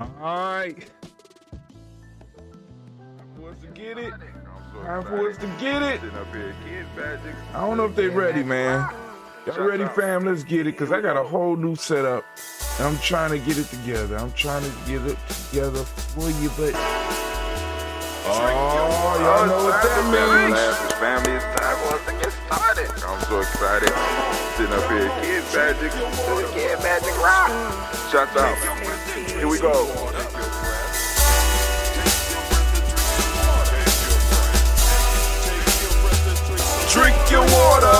Alright. Time for us to get it. Time for us to get it. I don't know if they ready, man. Y'all ready, fam? Let's get it, because I got a whole new setup. And I'm trying to get it together. I'm trying to get it together for you, but... Oh, y'all know what that means. Family, it's time for us to get started. I'm so excited. Sitting up here, Kid Magic, Kid Magic Rock. Shout out. Here we go. Drink your water.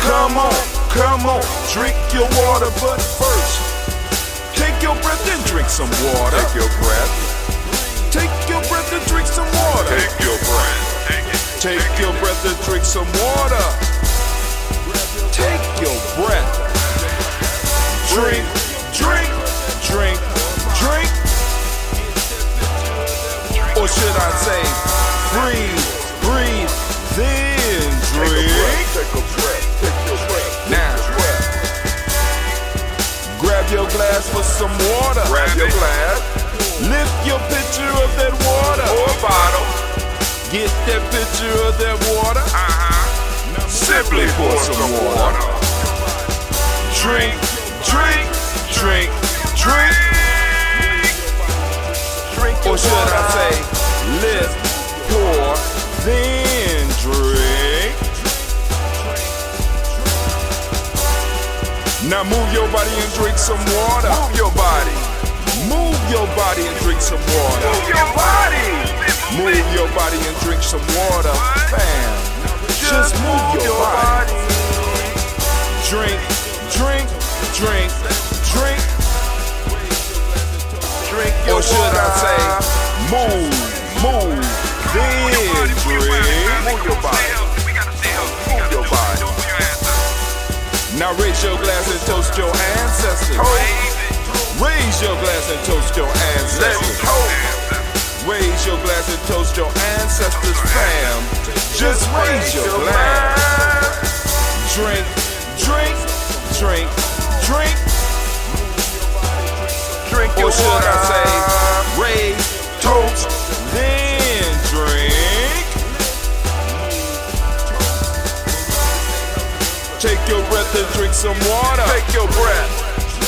Come on, drink your water, but first, take your breath and drink some water. Take your breath. Take your breath and drink some water. Take your breath. Take your breath and drink some water. Take your breath. Drink, drink, drink, drink. Or should I say, breathe, breathe, then drink. Take a breath. Take your breath. Now, grab your glass for some water. Grab your glass. Lift your pitcher of that water. Or bottle. Get that pitcher of that water. Simply pour some water. Drink, drink, drink, drink. Or should I say, lift, pour, then drink. Now move your body and drink some water. Move your body. Move your body and drink some water. Move your body. Move your body and drink some water. Bam. Just move your body. Drink, drink, drink, drink. Drink your Or should I say, move, move, then drink. Move your body. Move your body. Now raise your glass and toast your ancestors. Raise your glass and toast your Let's ancestors. toast. Raise your glass and toast your ancestors, fam. Just raise your glass. Drink, drink, drink, drink. Drink your Or should water. I say, raise, toast, then drink. Take your breath and drink some water. Take your breath.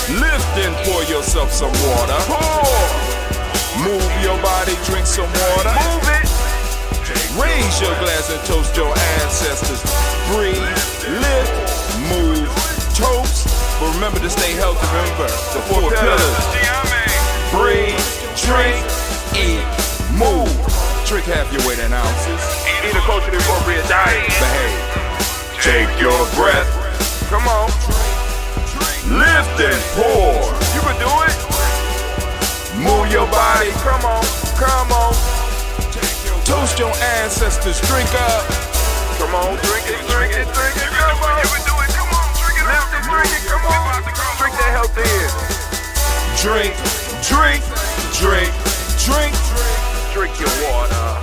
Lift and pour yourself some water. Pour. Move your body, drink some water. Move it. Raise your glass and toast your ancestors. Breathe, lift, move, toast. But remember to stay healthy. Remember the four pillars. Breathe, drink, eat, move. Drink half your weight in ounces. Eat a culturally appropriate diet. Behave. Take your breath. Come on. Lift and pour. You can do it. Move your body. Come on. Come on. Toast your ancestors. Drink up. Come on. Drink it. Drink it. Drink it. Come on. You can do it. Come on. Drink it. Lift it. Drink it. Come on. Drink that health in. Drink, drink, drink, drink. Drink your water.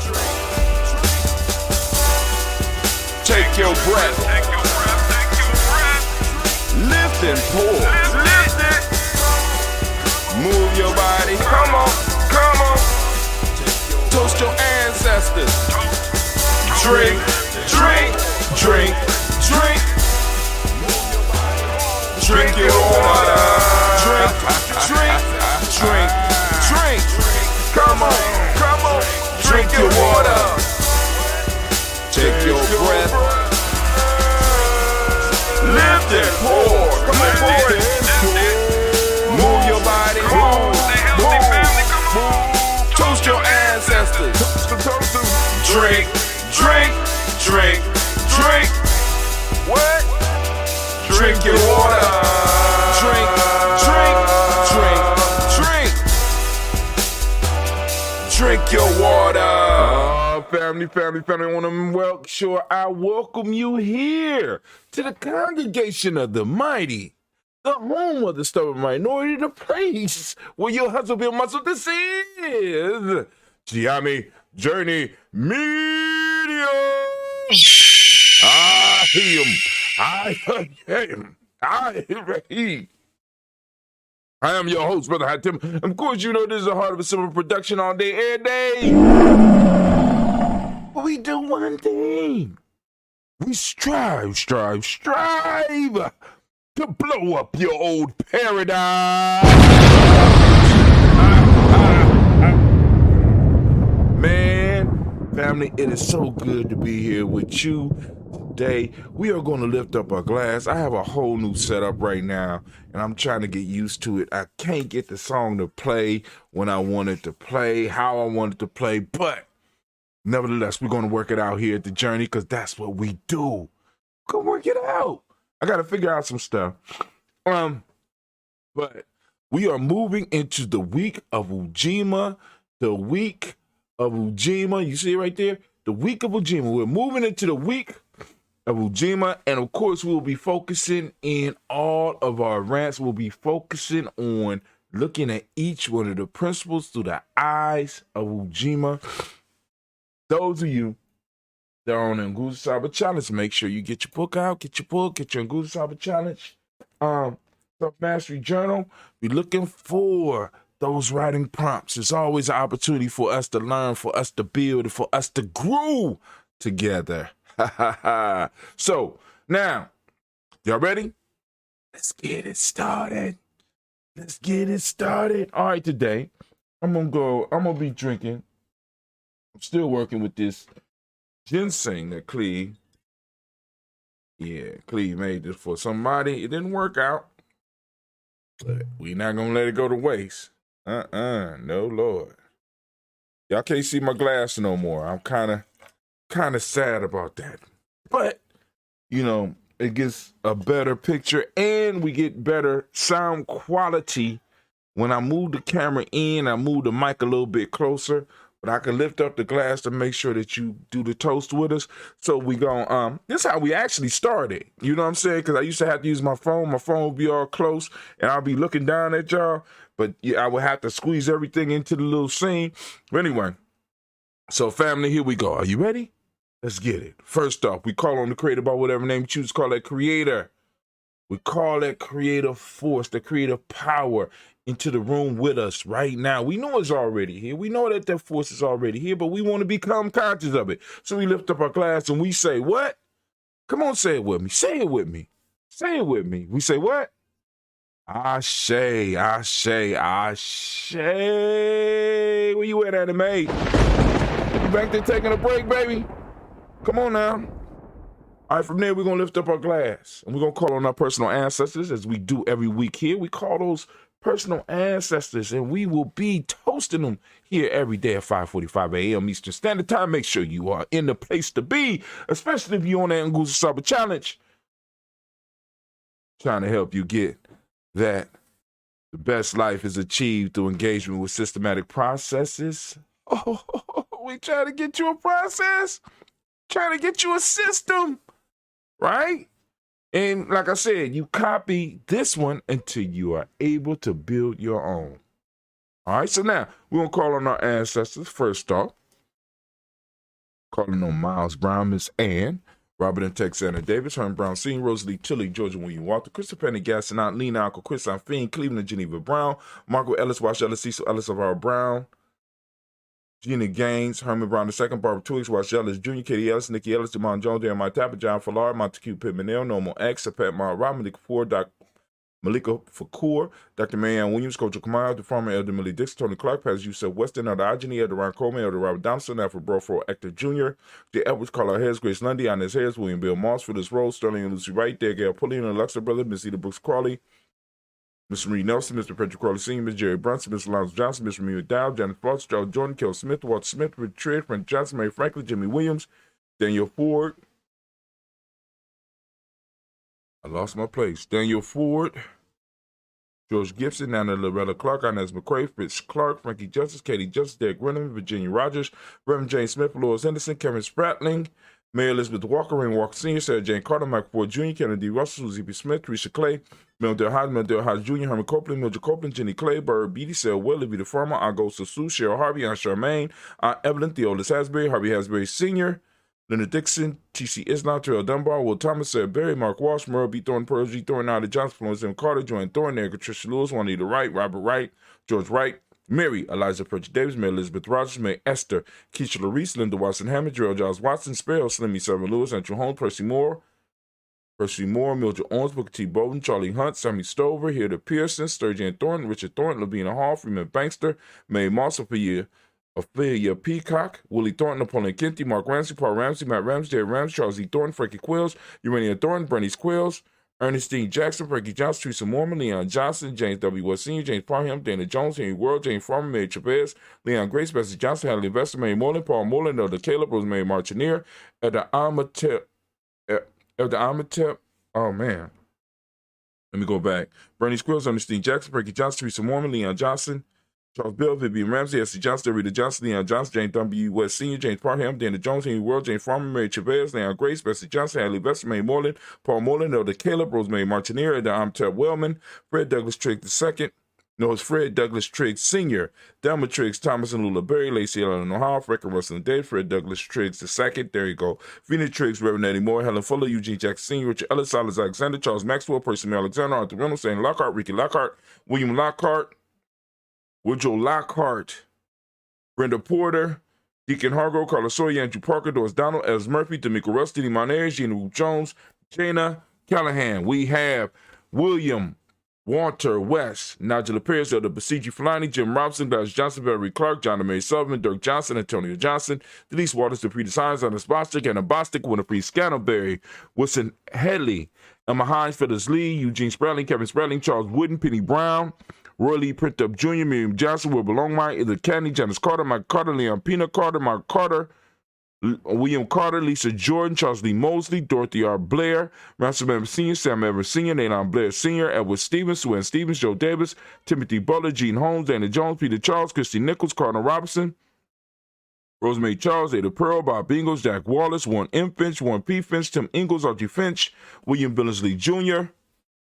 Take your breath. Take your breath. Take your breath. Lift and pour. Lift it. Move your body. Come on. Come on. Toast your ancestors. Drink, drink, drink, drink. Drink your water. Drink, drink, drink, drink. Come on. Come on. Drink your water. Take your breath. Lift and pour. Come on, pour it. Move your body. Come on. Stay healthy, family. Come on. Toast your ancestors. Toast them. Drink, drink, drink, drink. What? Drink your water. Drink, drink, drink, drink. Drink your water. Family, I want to make sure I welcome you here to the congregation of the mighty, the home of the stubborn minority, the place where your hustle be a muscle. This is Gye-Nyame Journey Media. I am. I am your host, Brother High Tim. Of course, you know this is the heart of a simple production all day, every day. But we do one thing. We strive to blow up your old paradigm. Man, family, it is so good to be here with you. Today, we are going to lift up our glass. I have a whole new setup right now, and I'm trying to get used to it. I can't get the song to play when I want it to play, how I want it to play, but nevertheless, we're going to work it out here at the Journey because that's what we do. Go work it out. I got to figure out some stuff. But we are moving into the week of Ujima, the week of Ujima. You see it right there? The week of Ujima. We're moving into the week of Ujima, and of course we'll be focusing in all of our rants. We'll be focusing on looking at each one of the principles through the eyes of Ujima. Those of you that are on the Nguza Saba Challenge, make sure you get your book out, get your Nguza Saba Challenge Self-Mastery Journal. Be looking for those writing prompts. It's always an opportunity for us to learn, for us to build, for us to grow together. So now, y'all ready? Let's get it started. All right, today I'm gonna be drinking. I'm still working with this ginseng that Cleve made this for somebody. It didn't work out, but we not gonna let it go to waste. No Lord. Y'all can't see my glass no more. I'm kind of sad about that. But, you know, it gets a better picture and we get better sound quality when I move the camera in. I move the mic a little bit closer, but I can lift up the glass to make sure that you do the toast with us. So we go, this is how we actually started. You know what I'm saying? Because I used to have to use my phone. My phone would be all close and I'll be looking down at y'all. But yeah, I would have to squeeze everything into the little scene. But anyway, so family, here we go. Are you ready? Let's get it. First off, we call on the creator by whatever name you choose to call that creator. We call that creative force, the creative power into the room with us right now. We know it's already here. We know that that force is already here, but we want to become conscious of it. So we lift up our glass and we say, what? Come on, say it with me. Say it with me. Say it with me. We say what? Ashe. Where you at, Anime? You back there taking a break, baby? Come on now. All right, from there, we're going to lift up our glass. And we're going to call on our personal ancestors, as we do every week here. We call those personal ancestors, and we will be toasting them here every day at 5:45 a.m. Eastern Standard Time. Make sure you are in the place to be, especially if you're on that Nguza Saba Challenge. Trying to help you get that the best life is achieved through engagement with systematic processes. Oh, we trying to get you a process, trying to get you a system, right? And like I said, you copy this one until you are able to build your own. All right, so now we're going to call on our ancestors. First off, calling on Miles Brown, Miss Ann, Robert and Texana Davis, Herman Brown Sr., Rosalie Tilly, Georgia William Walter, Christopher Penny Gaston, Aunt Lena, Uncle Chris, Aunt Fiend, Cleveland, Geneva Brown, Marco Ellis, Wash Ellis, Cecil Ellis of our Brown, Gina Gaines, Herman Brown II, Barbara Twigs, Wash Ellis Jr., Katie Ellis, Nikki Ellis, Jamon Jones, Jeremiah Tapper, John Fallard, Montague Pittman, Normal X, Pat Mara Rob, Malika Ford, Malika Fakur, Dr. Marianne Williams, Coach Kamau, the former Elder Millie Dixon, Tony Clark, Pastor Yusef Weston, Elder Ajani, Elder Ron Coleman, Elder Robert Thompson, Alfred Brofro, Hector Jr., J. Edwards, Carla Harris, Grace Lundy, Inez Harris, William Bill Moss, Phyllis Rose, Sterling and Lucy Wright, Gail Pulliam, and Alexa Brother, Miss Eda Brooks Crawley, Miss Marie Nelson, Mr. Patrick Crawley Sr., Miss Jerry Brunson, Miss Alonzo Johnson, Miss Maria Dow, Janet Fox, Charles Jordan, Kel Smith, Walter Smith, Richard Trish, Frank Johnson, Mary Franklin, Jimmy Williams, Daniel Ford. I lost my place. Daniel Ford, George Gibson, Nana Loretta Clark, Inez McCray, Fritz Clark, Frankie Justice, Katie Justice, Derek Renneman, Virginia Rogers, Reverend James Smith, Lois Henderson, Kevin Spratling, Mary Elizabeth Walker, Rain Walker Sr., Sarah Jane Carter, Mike Ford Jr., Kennedy Russell, Susie P. Smith, Teresa Clay, Mel Del Hodge Jr., Herman Copeland, Mildred Copeland, Jenny Clay, Bird, Beatty, Sarah Will, Livy the Farmer, Aunt Gosa Sue, Cheryl Harvey, Aunt Charmaine, Aunt Evelyn, Theolis Hasbury, Harvey Hasbury Sr., Leonard Dixon, T.C. Islam, Terrell Dunbar, Will Thomas, Sarah Berry, Mark Walsh, Merle B. Thornton, Pearl G. Thornton, Nada Johnson, Florence M. Carter, Joanne Thornton, Erica Tricia Lewis, Juanita Wright, Robert Wright, George Wright, Mary, Eliza Pritchard Davis, Mary Elizabeth Rogers, May Esther, Keisha Larice, Linda Watson Hammond, Gerald Giles Watson, Sparrow, Slimmy Sarah Lewis, Andrew Holmes, Percy Moore, Mildred Owens, Booker T. Bowden, Charlie Hunt, Sammy Stover, Hilda Pearson, Sturgeon Thornton, Richard Thornton, Lavina Hall, Freeman Bankster, May Moss, Ophelia Peacock, Willie Thornton, Napoleon Kenty, Mark Ramsey, Paul Ramsey, Matt Ramsey, Jerry Ramsey, Charles E. Thornton, Frankie Quills, Urania Thornton, Bernice Quills, Ernestine Jackson, Frankie Johnson, Teresa Mormon, Leon Johnson, James W. West Sr., James Parham, Dana Jones, Henry World, James Farmer, Mary Chavez, Leon Grace, Bessie Johnson, Hadley Investor, Mary Moreland, Paul Moreland, Elder Caleb, Rosemary Martineer, Elder Amatep, oh man, let me go back. Bernice Quills, Ernestine Jackson, Frankie Johnson, Teresa Mormon, Leon Johnson, Charles Bill, Vivian Ramsey, S.C. Johnson, Rita Johnson, Leon Johnson, James W. West Sr., James Parham, Dana Jones, Henry World, James Farmer, Mary Chavez, Leon Grace, Bessie Johnson, Hadley Vester, May Moreland, Paul Moreland, Elder Caleb, Rosemary Martineer, Elder Amtep Wellman, Fred Douglas Trigg II. No, it's Fred Douglas Trigg Sr., Delma Triggs, Thomas and Lula Berry, Lacey Ellen O'Hara, Frank and Russell and Dave, Fred Douglas Triggs II. There you go. Phoenix Triggs, Reverend Eddie Moore, Helen Fuller, Eugene Jackson Sr., Richard Ellis, Silas Alexander, Charles Maxwell, Percy May Alexander, Arthur Reynolds, Shane Lockhart, Ricky Lockhart, William Lockhart, Woodrow Lockhart, Brenda Porter, Deacon Hargrove, Carlos Sawyer, Andrew Parker, Doris Donald, Els Murphy, D'Amico Russ, Diddy Monez, Gina Root Jones, Jana Callahan. We have William Walter West, Nigel Pierce, Elder Basiji Fulani, Jim Robinson, Gladys Johnson, Barry Clark, John Mary Sullivan, Dirk Johnson, Antonio Johnson, Denise Waters, DePree Science, Anna Bostic, Anna Bostic, Winifred Scantleberry, Wilson Headley, Emma Hines, Phyllis Lee, Eugene Spradling, Kevin Spradling, Charles Wooden, Penny Brown, Roy Lee Printup Jr., Miriam Johnson, Wilbur Longmire, Ida Candy, Janice Carter, Mike Carter, Leon Pina Carter, Mark Carter, William Carter, Lisa Jordan, Charles Lee Mosley, Dorothy R. Blair, Ransom Evans Sr., Sam Evans Sr., Nayland Blair Sr., Edward Stevens, Sue Ann Stevens, Joe Davis, Timothy Butler, Gene Holmes, Dana Jones, Peter Charles, Christy Nichols, Cardinal Robinson, Rosemary Charles, Ada Pearl, Bob Ingalls, Jack Wallace, Warren M. Finch, Warren P. Finch, Tim Ingalls, Archie Finch, William Billingsley Jr.,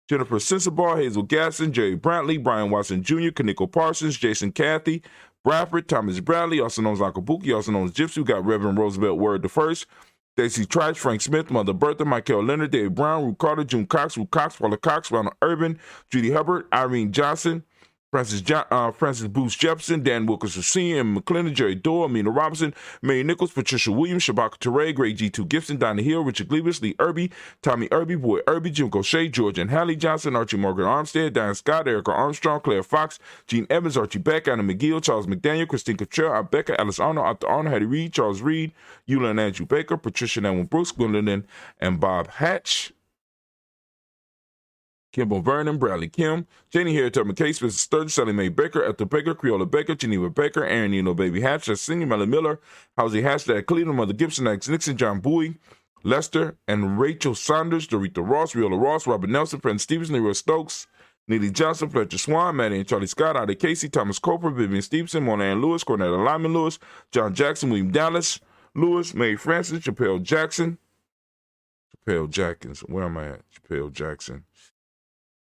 Jennifer Sensabaugh, Hazel Gasson, Jerry Brantley, Brian Watson Jr., Kaniko Parsons, Jason Cathy, Bradford, Thomas Bradley, also known as Uncle Bookie, also known as Gypsy. We got Reverend Roosevelt Word the First, Stacey Trice, Frank Smith, Mother Bertha, Michael Leonard, Dave Brown, Ruth Carter, June Cox, Ruth Cox, Paula Cox, Ronald Urban, Judy Hubbard, Irene Johnson, Francis Booth Jefferson, Dan Wilkerson Sr., Emma McClendon, Jerry Doyle, Amina Robinson, Mary Nichols, Patricia Williams, Shabaka Teray, Greg G2 Gibson, Donna Hill, Richard Glebus, Lee Irby, Tommy Irby, Boy Irby, Jim Gaucher, George and Hallie Johnson, Archie Morgan Armstead, Diane Scott, Erica Armstrong, Claire Fox, Gene Evans, Archie Beck, Anna McGill, Charles McDaniel, Christine Cottrell, Rebecca, Alice Arnold, Arthur Arnold, Hattie Reed, Charles Reed, Eula and Andrew Baker, Patricia and Edwin Brooks, Gwendolyn and Bob Hatch, Kimbo Vernon, Bradley Kim, Janie Harriet Tubman Case, Mrs. Sturgis, Sally Mae Baker, Ethel Baker, Creola Baker, Geneva Baker, Aaron Nino Baby Hatch, Senior Melly Miller, Housie Hatch, Dad Cleveland, Mother Gibson, Alex Nixon, John Bowie, Lester and Rachel Saunders, Dorita Ross, Riola Ross, Robert Nelson, Fred Stevens, Leroy Stokes, Neely Johnson, Fletcher Swan, Maddie and Charlie Scott, Ida Casey, Thomas Coper, Vivian Stevenson, Mona Ann Lewis, Cornetta Lyman Lewis, John Jackson, William Dallas Lewis, Mary Francis, Chappelle Jackson, where am I at? Chappelle Jackson.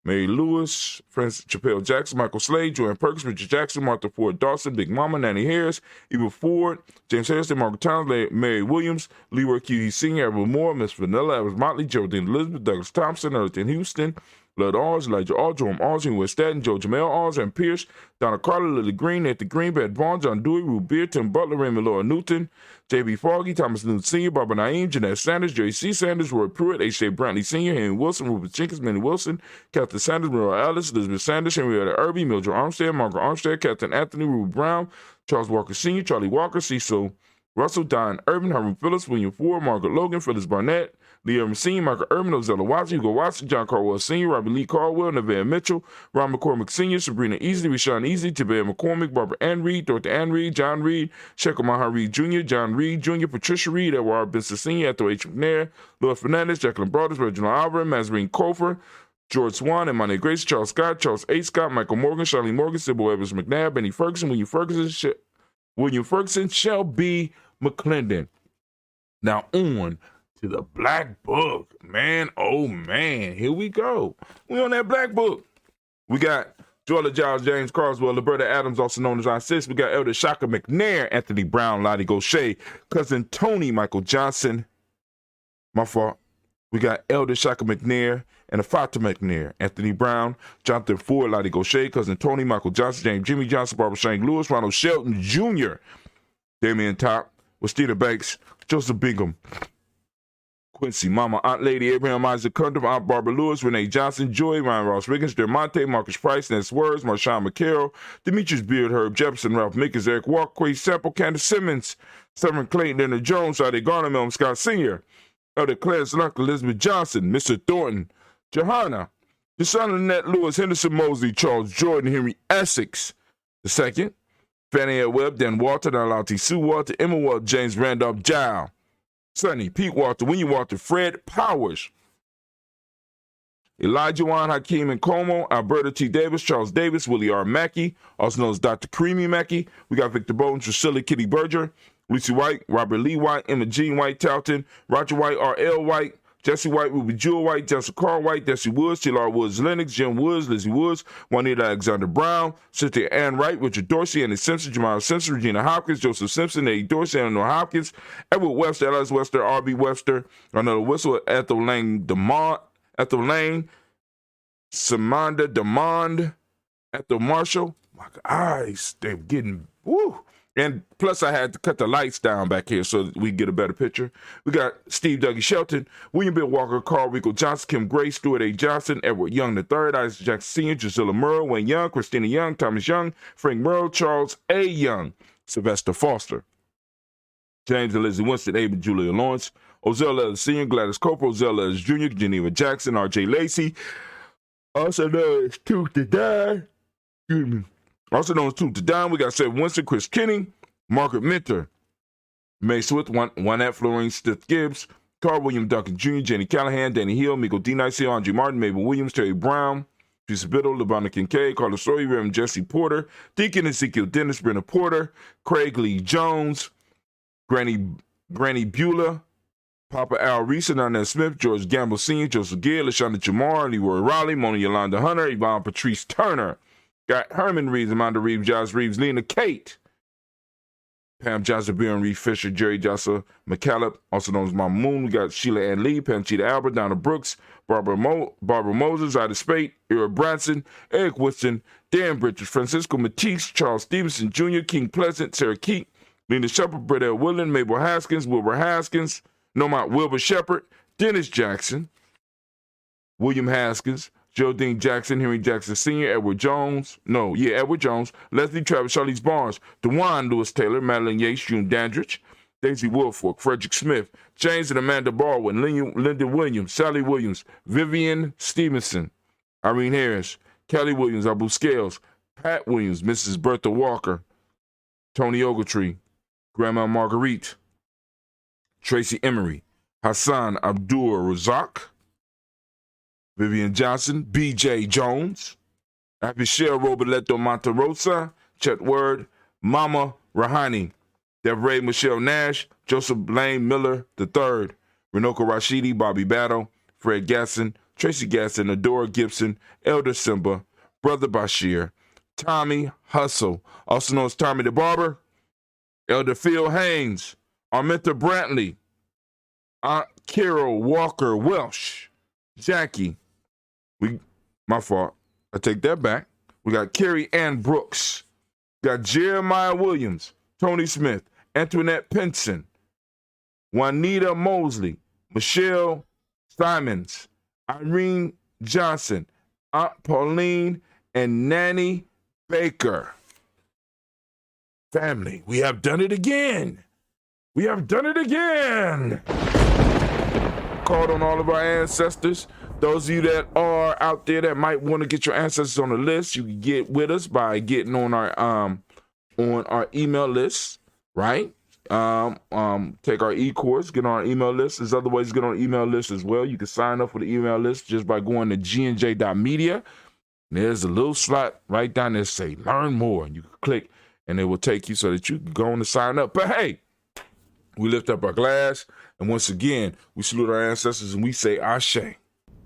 Mary Lewis, Francis Chappelle Jackson, Michael Slade, Joanne Perkins, Richard Jackson, Martha Ford Dawson, Big Mama, Nanny Harris, Eva Ford, James Harrison, Margaret Towns, Mary Williams, Leroy Q. Sr., Edward Moore, Miss Vanilla, Evans Motley, Geraldine Elizabeth, Douglas Thompson, Earlton Houston, Blood Alls, Elijah All, Jerome Alls, West Staten, Joe Jamel Alls, and Pierce, Donna Carter, Lily Green, Nathan Green, Bad Vaughn, John Dewey, Rube Beard, Tim Butler, Raymond Laura Newton, J.B. Foggy, Thomas Newton Sr., Barbara Naeem, Jeanette Sanders, Jerry C. Sanders, Roy Pruitt, H.J. Brantley Sr., Henry Wilson, Rupert Jenkins, Manny Wilson, Captain Sanders, Muriel Ellis, Elizabeth Sanders, Henrietta Irby, Mildred Armstead, Margaret Armstead, Captain Anthony, Ruben Brown, Charles Walker Sr., Charlie Walker, Cecil Russell, Don Urban, Herman Phillips, William Ford, Margaret Logan, Phyllis Barnett, Lee Urban Sr., Michael Urban, Ozella Watson, Hugo Watson, John Carwell Sr., Robbie Lee Caldwell, Nevada Mitchell, Ron McCormick Sr., Sabrina Easley, Rashawn Easley, Tabea McCormick, Barbara Ann Reed, Dorothy Ann Reed, John Reed, Shekel Maha Reed Jr., John Reed Jr., Patricia Reed, Edward Benson Sr., Ethel H. McNair, Louis Fernandez, Jacqueline Broaders, Reginald Alvarez, Mazarine Cofer, George Swan, Imani Grace, Charles Scott, Charles A. Scott, Michael Morgan, Charlie Morgan, Sybil Evans McNabb, Benny Ferguson, William Ferguson, Shelby McClendon. Now on to the Black Book. Man, oh man, here we go. We on that Black Book. We got Joella Giles, James Carswell, Liberta Adams, also known as I-6. We got Elder Shaka McNair, Anthony Brown, Lottie Gaucher, Cousin Tony, Michael Johnson. My fault. We got Elder Shaka McNair and Afata McNair, Anthony Brown, Jonathan Ford, Lottie Gaucher, Cousin Tony, Michael Johnson, James Jimmy Johnson, Barbara Shane Lewis, Ronald Shelton Jr., Damian Top, Westina Banks, Joseph Bingham, Quincy, Mama, Aunt Lady, Abraham Isaac Cundiff, Aunt Barbara Lewis, Renee Johnson, Joy, Ryan Ross Riggins, Dermonte, Marcus Price, Ness Words, Marshawn McCarroll, Demetrius Beard, Herb Jefferson, Ralph Mickens, Eric Walkway, Sample, Candace Simmons, Severin Clayton, Leonard Jones, Ade Garner, Melvin Scott Sr., Elder Clarence Luck, Elizabeth Johnson, Mr. Thornton, Johanna, the son of Annette Lewis, Henderson Mosley, Charles Jordan, Henry Essex II, Fannie Ed Webb, Dan Walter, Nalati Sue Walter, Emma Walter, James Randolph Giles, Sonny, Pete Walter, Winnie Walter, Fred Powers, Elijah Juan, Hakeem and Como, Alberta T. Davis, Charles Davis, Willie R. Mackey, also known as Dr. Creamy Mackey. We got Victor Bowden, Drusilla Kitty Berger, Lucy White, Robert Lee White, Emma Jean White, Talton, Roger White, R.L. White, Jesse White, Ruby Jewel White, Jessica Carl White, Desi Woods, T.L.R. Woods Lennox, Jim Woods, Lizzie Woods, Juanita Alexander Brown, Cynthia Ann Wright, Richard Dorsey, Annie Simpson, Jamal Simpson, Regina Hopkins, Joseph Simpson, Eddie Dorsey, Eleanor Hopkins, Edward Webster, Alice Webster, R.B. Webster, another whistle, Ethel Lane, Samanda Demond, Ethel Marshall. My eyes, they're getting, woo. And plus, I had to cut the lights down back here so that we get a better picture. We got Steve Dougie Shelton, William Bill Walker, Carl Rico Johnson, Kim Gray, Stuart A. Johnson, Edward Young III, Isaac Jackson Sr., Gisela Murrow, Wayne Young, Christina Young, Thomas Young, Frank Murrow, Charles A. Young, Sylvester Foster, James and Lizzie Winston, Abe and Julia Lawrence, Ozell Ellis Sr., Gladys Cooper, Ozell Ellis Jr., Geneva Jackson, R.J. Lacey, also known as Tooth to Die. Excuse me. Also known as Tooth to Die, we got Seth Winston, Chris Kenny, Margaret Minter, May Swift, Juanette Florine Stith Gibbs, Carl William Duncan Jr., Jenny Callahan, Danny Hill, Miko D. Nice, Andre Martin, Mabel Williams, Terry Brown, Teresa Biddle, LeBron Kincaid, Carlos Sawyer, Reverend Jesse Porter, Deacon Ezekiel Dennis, Brenna Porter, Craig Lee Jones, Granny Beulah, Papa Al Reese, Nana Smith, George Gamble Sr., Joseph Gill, LaShonda Jamar, Leroy Raleigh, Mona Yolanda Hunter, Yvonne Patrice Turner, got Herman Reeves, Amanda Reeves, Josh Reeves, Lena Kate, Pam Johnson, Bill Reed Fisher, Jerry Joshua McCallop, also known as Mama Moon. We got Sheila Ann Lee, Pam Cheetah Albert, Donna Brooks, Barbara Moses, Ida Spate, Ira Branson, Eric Winston, Dan Bridges, Francisco Matisse, Charles Stevenson Jr., King Pleasant, Sarah Keat, Lena Shepard, Brett L. Willen, Mabel Haskins, Wilbur Haskins, Wilbur Shepard, Dennis Jackson, William Haskins, Geraldine Jackson, Henry Jackson Sr., Edward Jones, Leslie Travis, Charlize Barnes, DeJuan Lewis Taylor, Madeline Yates, June Dandridge, Daisy Woolfolk, Frederick Smith, James and Amanda Baldwin, Linda Williams, Sally Williams, Vivian Stevenson, Irene Harris, Kelly Williams, Abu Scales, Pat Williams, Mrs. Bertha Walker, Tony Ogletree, Grandma Marguerite, Tracy Emery, Hassan Abdul Razak, Vivian Johnson, B.J. Jones, Michelle Roberto Monterosa, Chet Word, Mama Rahani, Deborah Michelle Nash, Joseph Blaine Miller III, Renoka Rashidi, Bobby Battle, Fred Gasson, Tracy Gasson, Adora Gibson, Elder Simba, Brother Bashir, Tommy Hustle, also known as Tommy the Barber, Elder Phil Haynes, Arminta Brantley, Aunt Carol Walker Welsh, Jackie, my fault, I take that back. We got Carrie Ann Brooks, got Jeremiah Williams, Tony Smith, Antoinette Pinson, Juanita Mosley, Michelle Simons, Irene Johnson, Aunt Pauline, and Nanny Baker. Family, we have done it again. We have done it again. Called on all of our ancestors. Those of you that are out there that might want to get your ancestors on the list, you can get with us by getting on our email list, right? Take our e-course, get on our email list. There's other ways to get on the email list as well. You can sign up for the email list just by going to gnj.media. There's a little slot right down there that say learn more. And you can click and it will take you so that you can go on and sign up. But hey, we lift up our glass, and once again, we salute our ancestors and we say Ashe.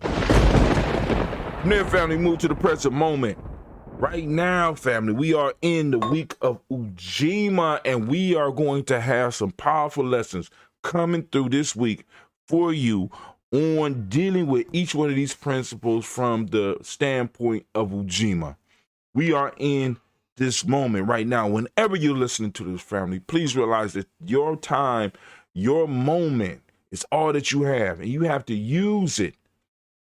From there, family, move to the present moment. Right now, family, we are in the week of Ujima, and we are going to have some powerful lessons coming through this week for you on dealing with each one of these principles from the standpoint of Ujima. We are in this moment right now. Whenever you're listening to this, family, please realize that your time, your moment is all that you have, and you have to use it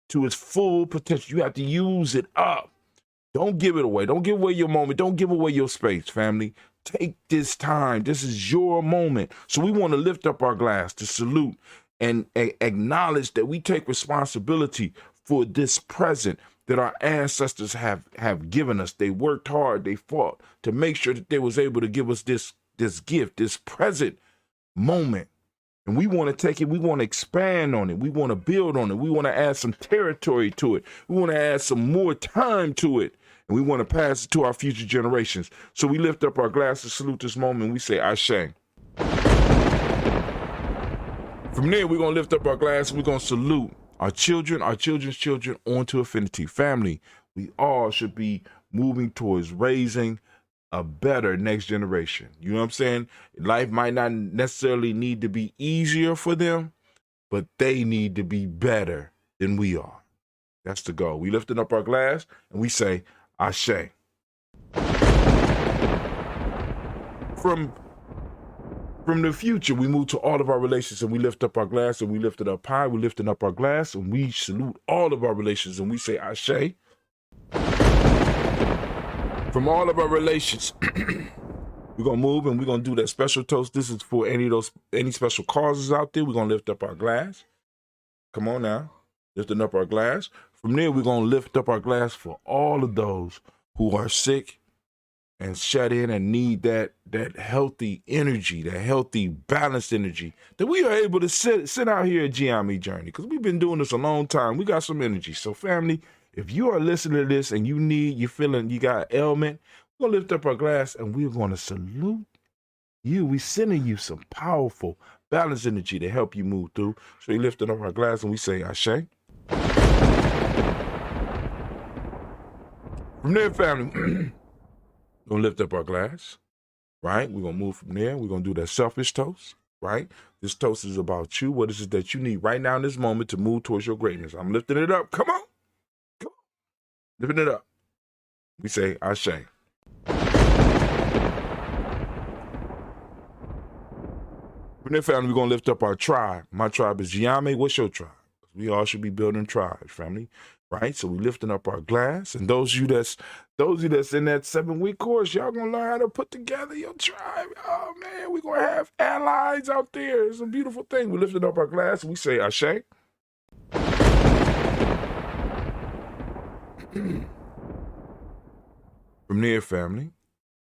to its full potential. You have to use it up. Don't give it away. Don't give away your moment. Don't give away your space, family. Take this time. This is your moment. So we want to lift up our glass to salute and acknowledge that we take responsibility for this present that our ancestors have given us. They worked hard. They fought to make sure that they was able to give us this gift, this present moment. And we want to take it, we want to expand on it, we want to build on it, we want to add some territory to it, we want to add some more time to it, and we want to pass it to our future generations. So we lift up our glass to salute this moment, and we say, Ashe. From there, we're going to lift up our glass, and we're going to salute our children, our children's children, onto infinity. Family, we all should be moving towards raising a better next generation. You know what I'm saying? Life might not necessarily need to be easier for them, but they need to be better than we are. That's the goal. We lifting up our glass and we say, Ashe. From the future, we move to all of our relations and we lift up our glass and we lift it up high. We're lifting up our glass and we salute all of our relations and we say, Ashe. From all of our relations, we're going to move and we're going to do that special toast. This is for any special causes out there. We're going to lift up our glass. Come on now. Lifting up our glass. From there, we're going to lift up our glass for all of those who are sick and shut in and need that healthy energy, that healthy, balanced energy that we are able to sit out here at Gye-Nyame Journey, because we've been doing this a long time. We got some energy. So, family, if you are listening to this and you're feeling you got an ailment, we're going to lift up our glass and we're going to salute you. We're sending you some powerful, balanced energy to help you move through. So we lifting up our glass and we say, Ashe. From there, family, we're going to lift up our glass, right? We're going to move from there. We're going to do that selfish toast, right? This toast is about you. What is it that you need right now in this moment to move towards your greatness? I'm lifting it up. Come on. Lifting it up. We say, Ashe. From there, family, we're going to lift up our tribe. My tribe is Gye-Nyame. What's your tribe? We all should be building tribes, family, right? So we're lifting up our glass. And those of you that's in that 7-week course, y'all going to learn how to put together your tribe. Oh, man, we're going to have allies out there. It's a beautiful thing. We're lifting up our glass. And we say, Ashe. From there, family,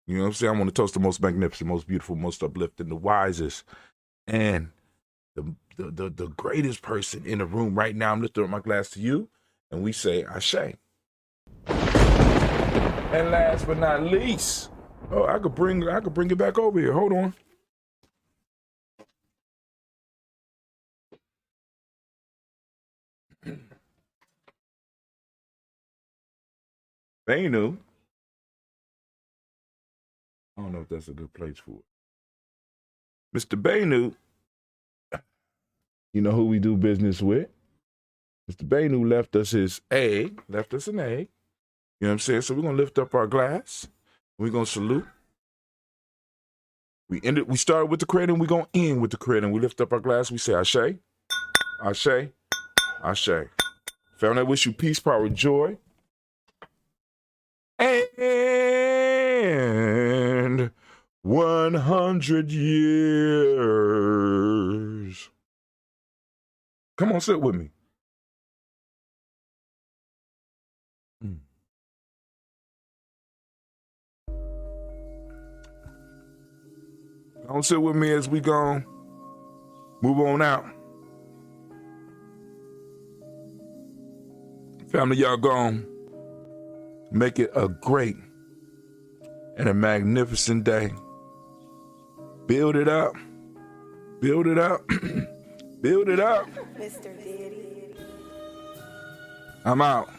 you know what I'm saying? I want to toast the most magnificent, most beautiful, most uplifting, the wisest, and the greatest person in the room right now. I'm lifting up my glass to you, and we say, Ashe. And last but not least, I could bring it back over here. Hold on. Bainu. I don't know if that's a good place for it. Mr. Bainu, you know who we do business with? Mr. Bainu left us an egg. You know what I'm saying? So we're going to lift up our glass. We're going to salute. We started with the credit and we're going to end with the credit. And we lift up our glass. We say, Ashe, Ashe, Ashe. Family, I wish you peace, power, joy. And 100 years. Come on, sit with me. Don't sit with me as we go. Move on out. Family, y'all gone. Make it a great and a magnificent day. Build it up. Build it up. Build it up. Mr. Diddy. I'm out.